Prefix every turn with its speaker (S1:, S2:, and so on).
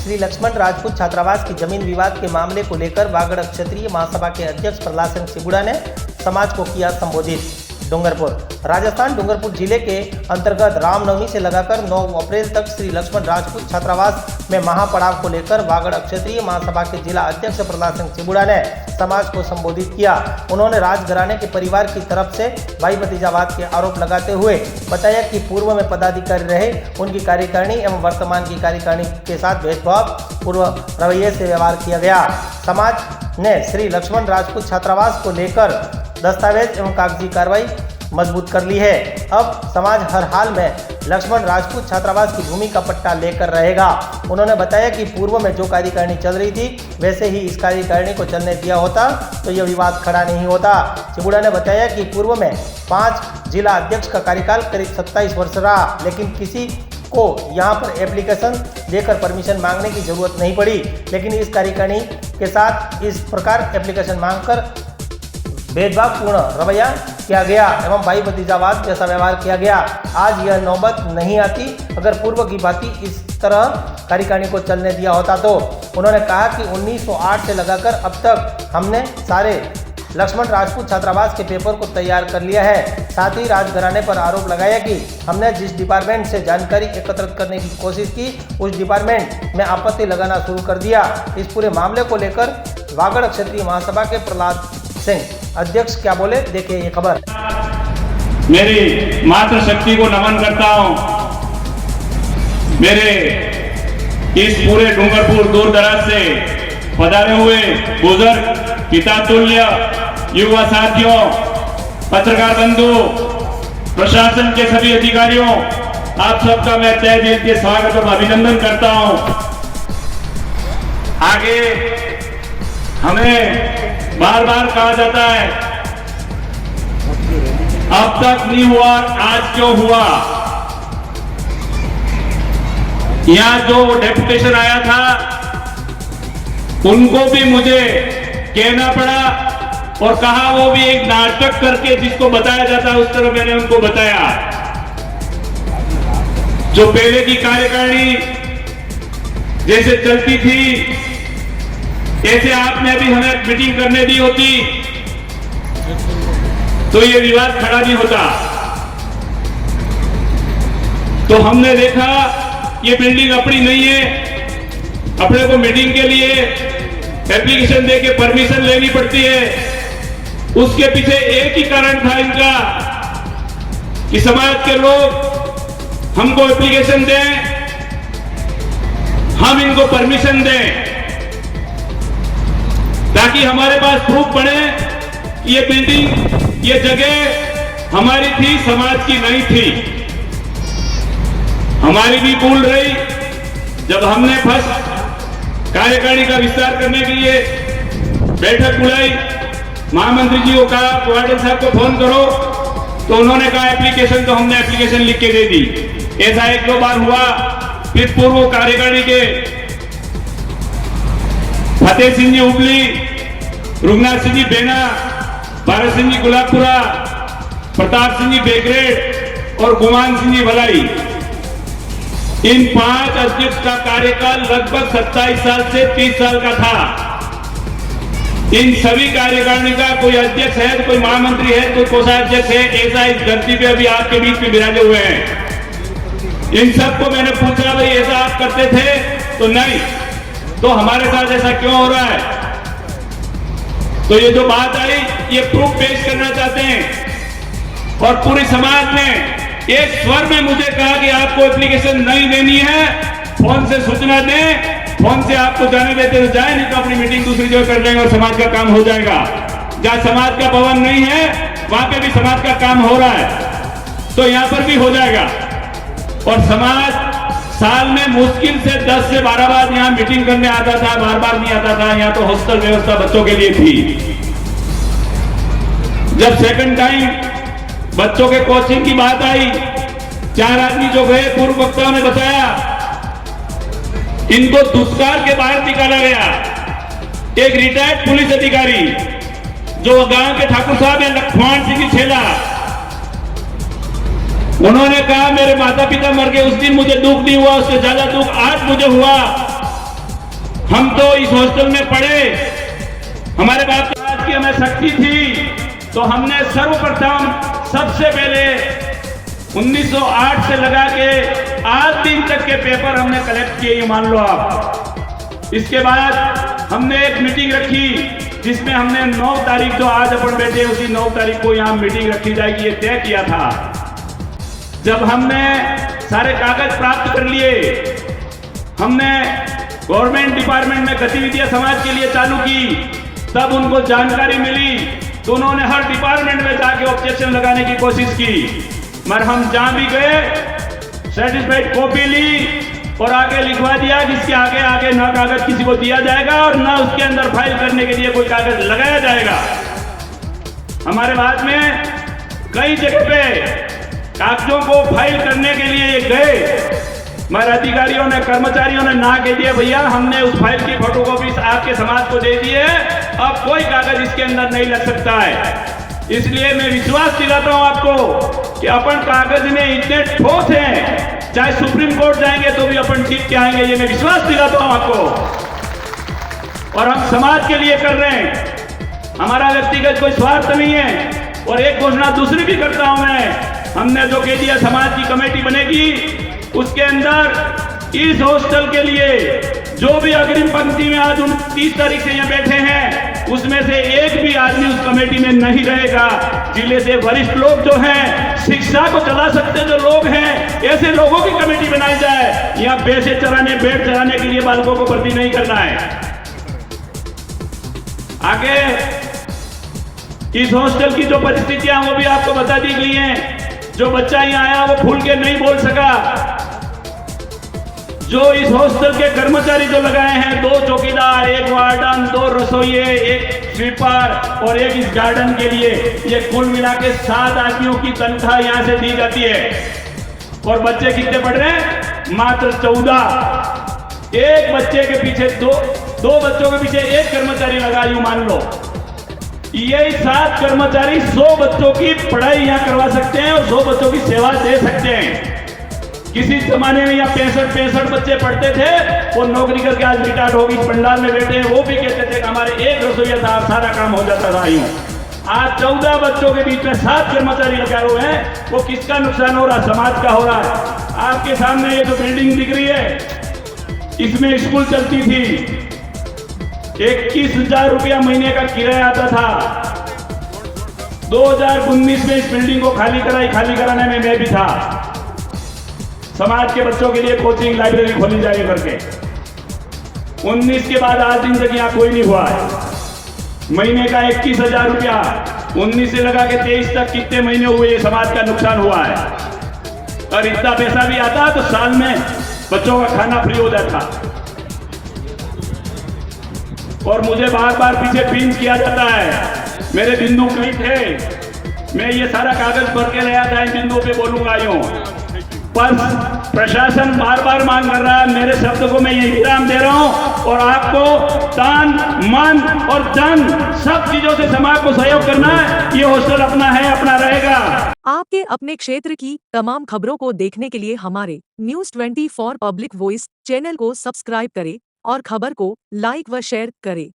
S1: श्री लक्ष्मण राजपूत छात्रावास की जमीन विवाद के मामले को लेकर वागड़ क्षत्रिय महासभा के अध्यक्ष प्रहलाद सिंह सिबुड़ा ने समाज को किया संबोधित। डूंगरपुर राजस्थान डूंगरपुर जिले के अंतर्गत रामनवमी से लगाकर 9 अप्रैल तक श्री लक्ष्मण राजपूत छात्रावास में महापड़ाव को लेकर वागड़ क्षत्रिय महासभा के जिला अध्यक्ष प्रहलाद सिंह सिबुड़ा ने समाज को संबोधित किया। उन्होंने राजघराने के परिवार की तरफ से भाई भतीजावाद के आरोप लगाते हुए बताया कि पूर्व में पदाधिकारी रहे उनकी कार्यकारिणी एवं वर्तमान की कार्यकारिणी के साथ भेदभाव पूर्व रवैये से व्यवहार किया गया। समाज ने श्री लक्ष्मण राजपूत छात्रावास को लेकर दस्तावेज एवं कागजी कार्रवाई मजबूत कर ली है। अब समाज हर हाल में लक्ष्मण राजपूत छात्रावास की भूमि का पट्टा लेकर रहेगा। उन्होंने बताया कि पूर्व में जो कार्यकारिणी चल रही थी वैसे ही इस कार्यकारिणी को चलने दिया होता तो यह विवाद खड़ा नहीं होता। सिबुड़ा ने बताया कि पूर्व में 5 जिला अध्यक्ष का कार्यकाल करीब 27 वर्ष रहा, लेकिन किसी को यहाँ पर एप्लीकेशन देकर परमिशन मांगने की जरूरत नहीं पड़ी, लेकिन इस कार्यकारिणी के साथ इस प्रकार एप्लीकेशन मांगकर भेदभावपूर्ण रवैया किया गया एवं भाई भतीजावाद जैसा व्यवहार किया गया। आज यह नौबत नहीं आती अगर पूर्व की भांति इस तरह कार्यकारिणी को चलने दिया होता तो। उन्होंने कहा कि 1908 से लगाकर अब तक हमने सारे लक्ष्मण राजपूत छात्रावास के पेपर को तैयार कर लिया है। साथ ही राजघराने पर आरोप लगाया कि हमने जिस डिपार्टमेंट से जानकारी एकत्रित करने की कोशिश की उस डिपार्टमेंट में आपत्ति लगाना शुरू कर दिया। इस पूरे मामले को लेकर वागड़ क्षत्रिय महासभा के प्रहलाद सिंह अध्यक्ष क्या बोले, देखिए ये खबर।
S2: मेरी मातृशक्ति को नमन करता हूं। मेरे इस पूरे डूंगरपुर दूर दराज से पधारे हुए बुजुर्ग पिता तुल्य युवा साथियों, पत्रकार बंधु, प्रशासन के सभी अधिकारियों, आप सबका मैं तहे दिल के स्वागत और अभिनंदन करता हूं। आगे हमें बार बार कहा जाता है अब तक नहीं हुआ, आज क्यों हुआ। यहां जो डेपुटेशन आया था उनको भी मुझे कहना पड़ा और कहा वो भी एक नाटक करके जिसको बताया जाता है उस तरह मैंने उनको बताया। जो पहले की कार्यकारिणी जैसे चलती थी ऐसे आपने भी हमें मीटिंग करने दी होती तो ये विवाद खड़ा नहीं होता। तो हमने देखा ये बिल्डिंग अपनी नहीं है, अपने को मीटिंग के लिए एप्लीकेशन देके परमिशन लेनी पड़ती है। उसके पीछे एक ही कारण था इनका कि समाज के लोग हमको एप्लीकेशन दें, हम इनको परमिशन दें ताकि हमारे पास प्रूफ बने ये बिल्डिंग ये जगह हमारी थी, समाज की नहीं थी। हमारी भी भूल रही जब हमने फर्स्ट कार्यकारिणी का विस्तार करने के लिए बैठक बुलाई, महामंत्री जी को कहा वार्डन साहब को फोन करो तो उन्होंने कहा एप्लीकेशन, तो हमने एप्लीकेशन लिख के दे दी। ऐसा 1-2 बार हुआ। फिर पूर्व कार्यकारिणी के फतेह सिंह जी हुबली, रुगनाथ सिंह जी बेना, भारत सिंह जी गुलाबपुरा, प्रताप सिंह जी बेगरेट और गुमान सिंह जी भलाई, इन 5 अध्यक्ष का कार्यकाल लगभग 27 साल से 30 साल का था। इन सभी कार्यकारिणी का कोई अध्यक्ष है तो कोई महामंत्री है तो कोषाध्यक्ष है, ऐसा इस धरती पे अभी आपके बीच में विराजे हुए हैं। इन सबको मैंने पूछा भाई ऐसा आप करते थे तो नहीं, तो हमारे साथ ऐसा क्यों हो रहा है। तो ये जो बात आई ये प्रूफ पेश करना चाहते हैं और पूरे समाज ने एक स्वर में मुझे कहा कि आपको एप्लीकेशन नहीं देनी है, फोन से सूचना दें, फोन से आपको जाने देते तो जाए, नहीं तो अपनी मीटिंग दूसरी जगह कर लेंगे और समाज का काम हो जाएगा। जहां समाज का भवन नहीं है वहां पे भी समाज का काम हो रहा है तो यहां पर भी हो जाएगा। और समाज साल में मुश्किल से 10 से 12 बार यहाँ मीटिंग करने आता था, बार बार नहीं आता था। यहाँ तो हॉस्टल व्यवस्था बच्चों के लिए थी। जब सेकंड टाइम बच्चों के कोचिंग की बात आई, 4 आदमी जो गए पूर्व वक्ताओं ने बताया, इनको दुष्कार के बाहर निकाला गया। एक रिटायर्ड पुलिस अधिकारी जो गांव के ठाकुर साहब है लखवान सिंह की छेला, उन्होंने कहा मेरे माता पिता मर गए, उस दिन मुझे दुख नहीं हुआ, उससे ज्यादा दुख आज मुझे हुआ हम तो इस हॉस्टल में पढ़े, हमारे बाप दादा की हमें शक्ति थी, तो हमने सर्वप्रथम सबसे पहले 1908 से लगा के आज दिन तक के पेपर हमने कलेक्ट किए, ये मान लो आप। इसके बाद हमने एक मीटिंग रखी जिसमें हमने 9 तारीख, जो आज अपन बैठे उसी 9 तारीख को यहाँ मीटिंग रखी जाएगी, ये तय किया था। जब हमने सारे कागज प्राप्त कर लिए, हमने गवर्नमेंट डिपार्टमेंट में गतिविधियां समाज के लिए चालू की, तब उनको जानकारी मिली तो उन्होंने हर डिपार्टमेंट में जाके ऑब्जेक्शन लगाने की कोशिश की, मगर हम जहां भी गए सर्टिफाइड कॉपी ली और आगे लिखवा दिया कि इसके आगे आगे ना कागज किसी को दिया जाएगा और ना उसके अंदर फाइल करने के लिए कोई कागज लगाया जाएगा। हमारे बाद में कई जगह पे कागजों को फाइल करने के लिए गए, मगर अधिकारियों ने, कर्मचारियों ने ना कह दिया, भैया हमने उस फाइल की फोटोकॉपी आपके समाज को दे दी है, अब कोई कागज इसके अंदर नहीं लग सकता है। इसलिए मैं विश्वास दिलाता हूं आपको कि अपन कागज में इतने ठोस हैं, चाहे सुप्रीम कोर्ट जाएंगे तो भी अपन जीत के आएंगे, ये मैं विश्वास दिलाता हूं आपको। और हम समाज के लिए कर रहे हैं, हमारा व्यक्तिगत कोई स्वार्थ नहीं है। और एक घोषणा दूसरी भी करता हूं मैं, हमने जो कह दिया समाज की कमेटी बनेगी, उसके अंदर इस हॉस्टल के लिए जो भी अग्रिम पंक्ति में आज 29 तारीख से यहाँ बैठे हैं, उसमें से एक भी आदमी उस कमेटी में नहीं रहेगा। जिले से वरिष्ठ लोग जो हैं, शिक्षा को चला सकते जो लोग हैं, ऐसे लोगों की कमेटी बनाई जाए। यहाँ भैंसे चराने, भेड़ चराने के लिए बालकों को भर्ती नहीं करना है। आगे इस हॉस्टल की जो परिस्थितियां वो भी आपको बता दी गई हैं। जो बच्चा यहाँ आया वो खुल के नहीं बोल सका। जो इस हॉस्टल के कर्मचारी जो लगाए हैं, 2 चौकीदार, 1 वार्डन, 2 रसोइये, 1 स्वीपर और 1 इस गार्डन के लिए, ये कुल मिला के 7 आदमियों की तनख्वाह यहाँ से दी जाती है। और बच्चे कितने पढ़ रहे हैं? मात्र 14। एक बच्चे के पीछे दो बच्चों के पीछे 1 कर्मचारी लगा, यूं मान लो। ये 7 कर्मचारी 100 बच्चों की पढ़ाई यहाँ करवा सकते हैं और 100 बच्चों की सेवा दे सकते हैं। किसी जमाने में यहाँ 65 बच्चे पढ़ते थे, वो नौकरी करके आज रिटायर्ड हो गई, पंडाल में बैठे हैं, वो भी कहते थे कि हमारे 1 रसोइया था, सारा काम हो जाता था। यूं आज 14 बच्चों के बीच में 7 कर्मचारी लगाए हुए हैं। वो किसका नुकसान हो रहा? समाज का हो रहा है। आपके सामने ये जो बिल्डिंग दिख रही है, इसमें स्कूल चलती थी, 21,000 रुपया महीने का किराया आता था। 2019 में इस बिल्डिंग को खाली कराने में मैं भी था। समाज के बच्चों के लिए कोचिंग लाइब्रेरी खोली जाए करके। 19 के बाद आज दिन तक यहाँ कोई नहीं हुआ है। महीने का 21,000 रुपया 19 से लगा के 23 तक कितने महीने हुए, ये समाज का नुकसान हुआ है। और इतना पैसा भी आता तो साल में बच्चों का खाना फ्री हो जाता। और मुझे बार बार पीछे पिंच किया जाता है, मेरे बिंदु कहीं थे, मैं ये सारा कागज भर के लाया था, इन बिंदुओं पे बोलूंगा यूं, पर प्रशासन बार बार मांग कर रहा है। मेरे शब्द को मैं यही विराम दे रहा हूं और आपको तन, मन और धन सब चीजों से समाज को सहयोग करना है। ये हॉस्टल अपना है, अपना रहेगा।
S3: आपके अपने क्षेत्र की तमाम खबरों को देखने के लिए हमारे News 24 पब्लिक वॉइस चैनल को सब्सक्राइब करें और खबर को लाइक व शेयर करें।